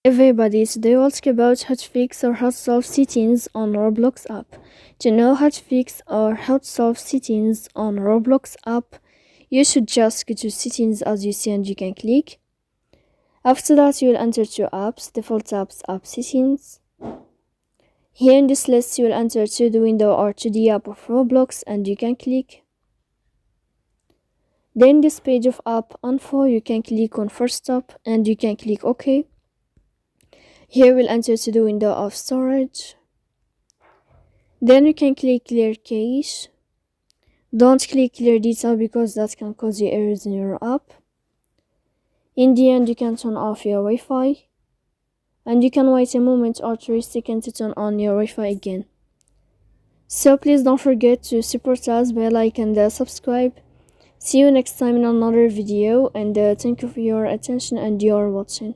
Everybody, today we'll talk about how to fix or how to solve settings on Roblox app. To know how to fix or how to solve settings on Roblox app, you should just go to settings as you see and you can click. After that, you will enter two apps, default apps, app settings. Here in this list, you will enter to the window or to the app of Roblox and you can click. Then this page of app info, you can click on first stop and you can click OK. Here we'll enter to the window of storage. Then you can click clear cache. Don't click clear data because that can cause you errors in your app. In the end, you can turn off your Wi-Fi. And you can wait a moment or 3 seconds to turn on your Wi-Fi again. So please don't forget to support us by like and subscribe. See you next time in another video and thank you for your attention and your watching.